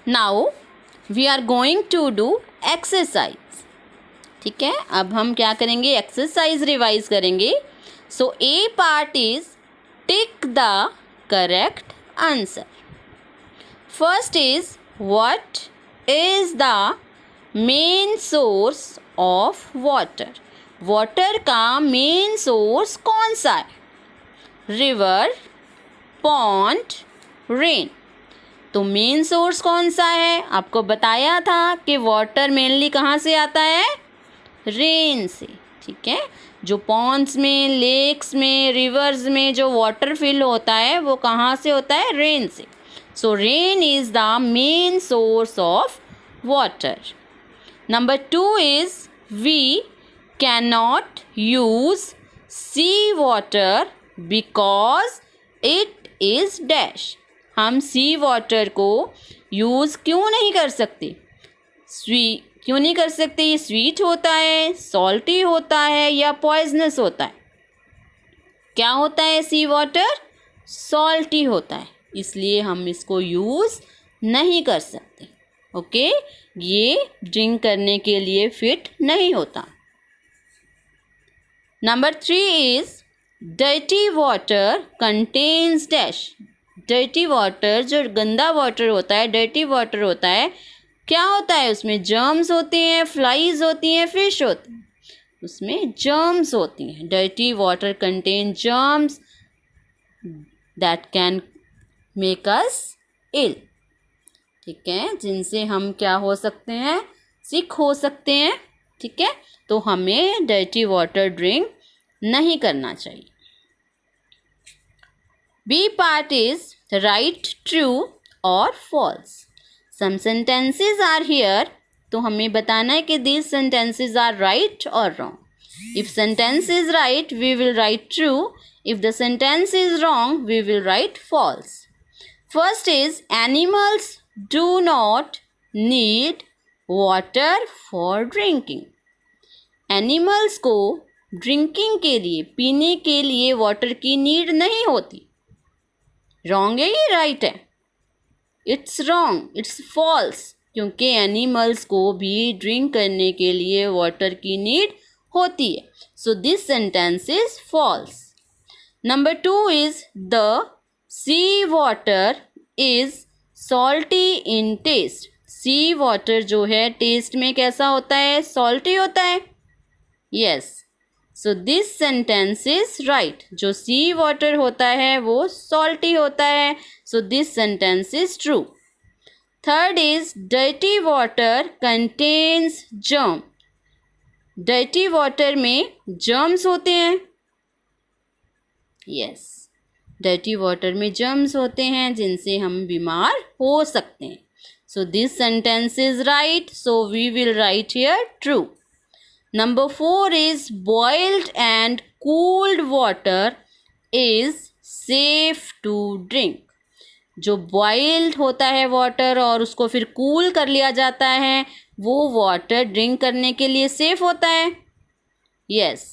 Now we are going to do exercise. ठीक है, अब हम क्या करेंगे, एक्सरसाइज रिवाइज करेंगे. So A part is tick the correct answer. First is what is the main source of water. Water का main source कौन सा है? River, pond, rain. तो मेन सोर्स कौन सा है? आपको बताया था कि वाटर मेनली कहाँ से आता है? रेन से. ठीक है, जो पॉन्ड्स में, लेक्स में, रिवर्स में जो वाटर फिल होता है वो कहाँ से होता है? रेन से. So rain is the main source of water. Number 2 is we can not use sea water because it is dash. हम सी वाटर को यूज़ क्यों नहीं कर सकते? क्यों नहीं कर सकते? ये स्वीट होता है, सॉल्टी होता है या पॉइजनस होता है? क्या होता है सी वाटर? सॉल्टी होता है, इसलिए हम इसको यूज़ नहीं कर सकते. ओके, ये ड्रिंक करने के लिए फिट नहीं होता. Number 3 is dirty water contains dash. Dirty water, जो गंदा वाटर होता है, डर्टी वाटर होता है, क्या होता है उसमें? जर्म्स होते हैं, फ्लाइज होती हैं, फिश होती हैं. उसमें जर्म्स होती हैं. Dirty water contain germs that can make us ill. ठीक है, जिनसे हम क्या हो सकते हैं? सिक हो सकते हैं. ठीक है, तो हमें डर्टी वाटर ड्रिंक नहीं करना चाहिए. B part is right, true और false. Some sentences are here. तो हमें बताना है कि दीज सेंटेंसेस आर राइट और wrong. If sentence is right we will write true. If the sentence is wrong we will write false. First is animals do not need water for drinking. Animals को drinking के लिए, पीने के लिए water की need नहीं होती. Wrong है ये राइट है? इट्स रॉन्ग, इट्स फॉल्स, क्योंकि एनिमल्स को भी ड्रिंक करने के लिए वाटर की नीड होती है. So this sentence is false. Number 2 is the sea water is salty in taste. Sea water जो है टेस्ट में कैसा होता है? सॉल्टी होता है. Yes, so this sentence is right. जो सी वाटर होता है वो सॉल्टी होता है. So this sentence is true. Third is dirty water contains germ. Dirty water में जर्म्स होते हैं. यस, डर्टी वाटर में जर्म्स होते हैं जिनसे हम बीमार हो सकते हैं. So this sentence is right. So we will write here true. Number 4 is boiled and cooled water is safe to drink. जो बॉइल्ड होता है वाटर और उसको फिर कूल कर लिया जाता है, वो वाटर ड्रिंक करने के लिए सेफ होता है. यस,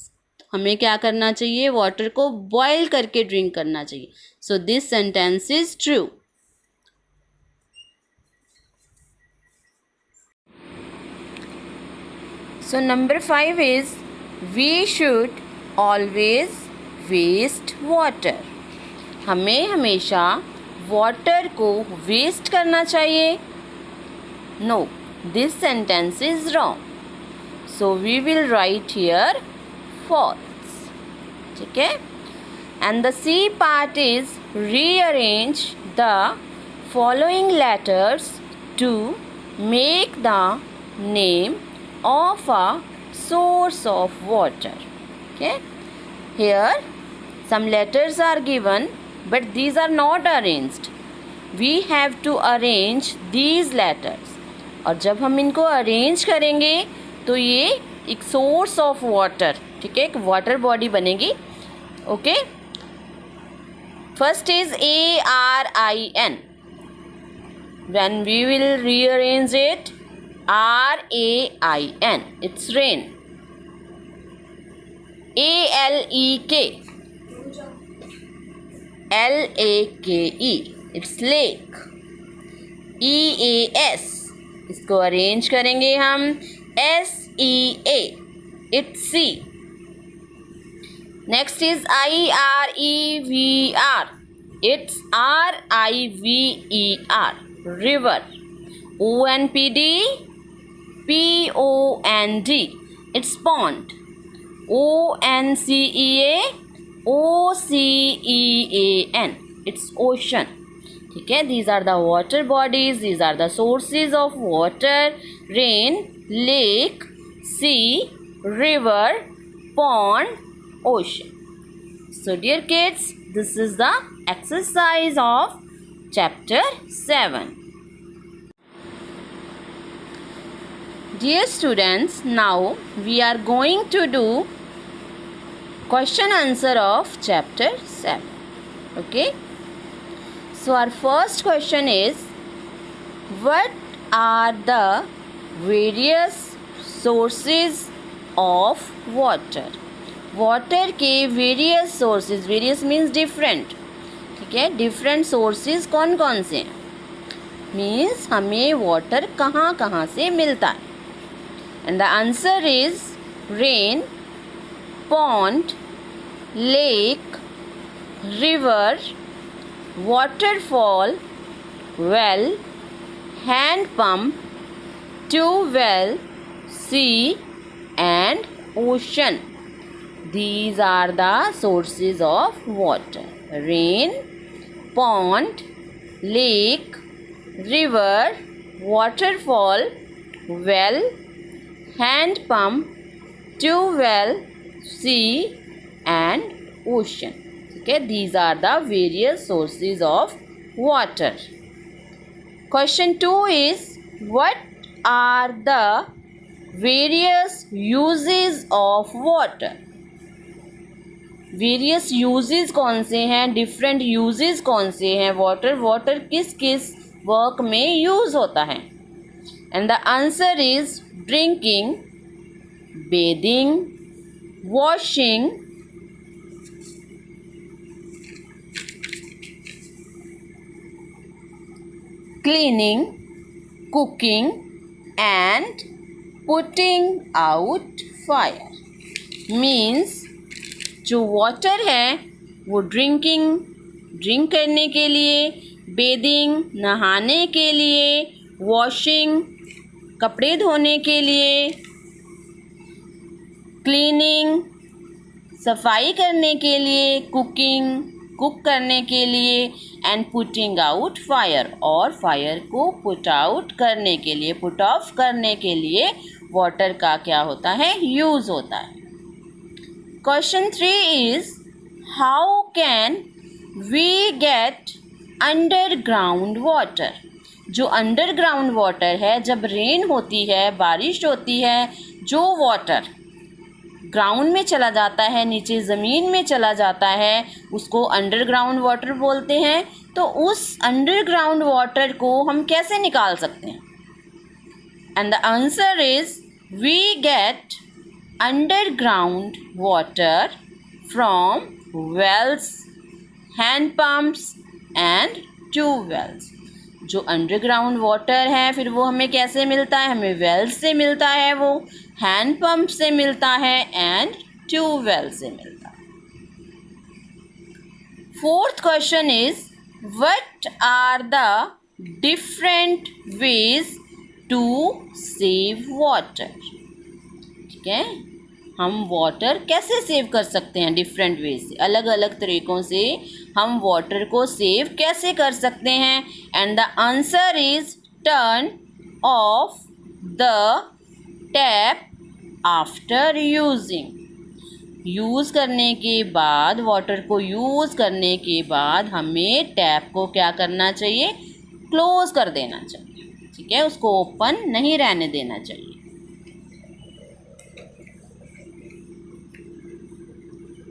हमें क्या करना चाहिए? वाटर को बॉयल करके ड्रिंक करना चाहिए. सो this sentence is true. So number 5 is we should always waste water. हमें हमेशा वाटर को वेस्ट करना चाहिए. No, this sentence is wrong. So we will write here false. ठीक है? And the C part is rearrange the following letters to make the name of a source of water. Okay, here some letters are given but these are not arranged. We have to arrange these letters. और जब हम इनको arrange करेंगे तो ये एक source of water, ठीक है, एक वाटर बॉडी बनेगी. Okay, first is ARIN. When we will rearrange it, RAIN, it's rain. ALEK, LAKE, it's lake. EAS, इसको अरेंज करेंगे हम SEA, it's sea. Next is IREVR, it's RIVER, river. ONPD, POND, it's pond। ONCEA, OCEAN, it's ocean। ठीक है, these are the water bodies, these are the sources of water: rain, lake, sea, river, pond, ocean. So dear kids, this is the exercise of chapter 7. Dear students, now we are going to do question answer of chapter 7. Okay, so our first question is, what are the various sources of water? Water के various sources, various means different. ठीक है, different sources कौन कौन से हैं, means हमें water कहाँ कहाँ से मिलता है। And the answer is rain, pond, lake, river, waterfall, well, hand pump, tube well, sea and ocean. These are the sources of water: rain, pond, lake, river, waterfall, well, hand pump, tube-well, sea and ocean. Okay, these are the various sources of water. Question 2 is, what are the various uses of water? Various uses कौन से हैं, different uses कौन से हैं water किस किस work में use होता है। And the answer is drinking, bathing, washing, cleaning, cooking and putting out fire. Means जो वाटर है वो ड्रिंक करने के लिए, बेदिंग नहाने के लिए, वॉशिंग कपड़े धोने के लिए, क्लीनिंग सफाई करने के लिए, कुक करने के लिए, एंड पुटिंग आउट फायर, और फायर को पुट आउट करने के लिए, पुट ऑफ करने के लिए वाटर का क्या होता है, यूज़ होता है। Question 3 is, how can we get underground water? जो अंडरग्राउंड वाटर है, जब रेन होती है, बारिश होती है, जो वाटर ग्राउंड में चला जाता है, नीचे ज़मीन में चला जाता है, उसको अंडरग्राउंड वाटर बोलते हैं। तो उस अंडरग्राउंड वाटर को हम कैसे निकाल सकते हैं? And the answer is, we get underground water from wells, hand pumps and tube wells. जो अंडरग्राउंड वाटर है फिर वो हमें कैसे मिलता है, हमें वेल्स से मिलता है, वो हैंड पंप से मिलता है एंड ट्यूब वेल से मिलता है। Fourth question is, what are the different ways to save water? ठीक है, हम वाटर कैसे सेव कर सकते हैं, डिफरेंट वे से, अलग अलग तरीक़ों से हम वाटर को सेव कैसे कर सकते हैं। And the answer is, turn off the tap after using. Use करने के बाद, वाटर को यूज़ करने के बाद हमें टैप को क्या करना चाहिए, क्लोज़ कर देना चाहिए। ठीक है, उसको ओपन नहीं रहने देना चाहिए।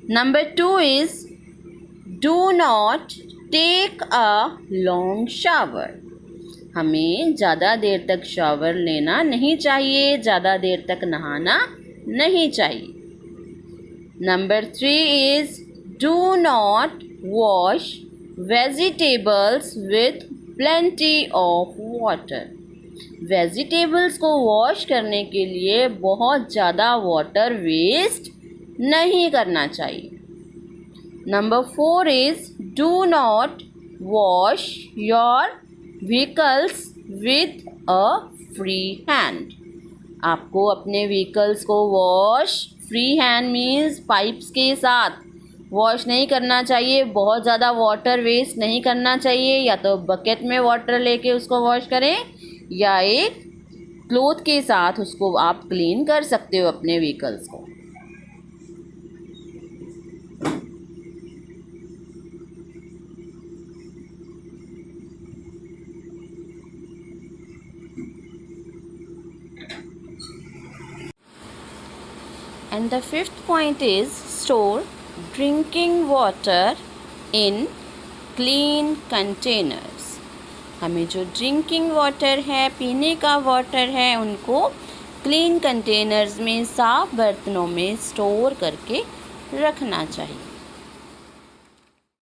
Number 2 is, do not take a long shower. हमें ज़्यादा देर तक शावर लेना नहीं चाहिए, ज़्यादा देर तक नहाना नहीं चाहिए। Number 3 is, do not wash vegetables with plenty of water. Vegetables को वॉश करने के लिए बहुत ज़्यादा वाटर वेस्ट नहीं करना चाहिए. Number 4 is do not wash your vehicles with a free hand. आपको अपने व्हीकल्स को wash free hand means pipes के साथ वॉश नहीं करना चाहिए. बहुत ज़्यादा वाटर वेस्ट नहीं करना चाहिए. या तो बकेट में वाटर लेके उसको वॉश करें या एक क्लोथ के साथ उसको आप क्लीन कर सकते हो अपने व्हीकल्स को. And the fifth point is store drinking water in clean containers. हमें जो ड्रिंकिंग वाटर है, पीने का वाटर है, उनको क्लीन कंटेनर्स में, साफ बर्तनों में स्टोर करके रखना चाहिए.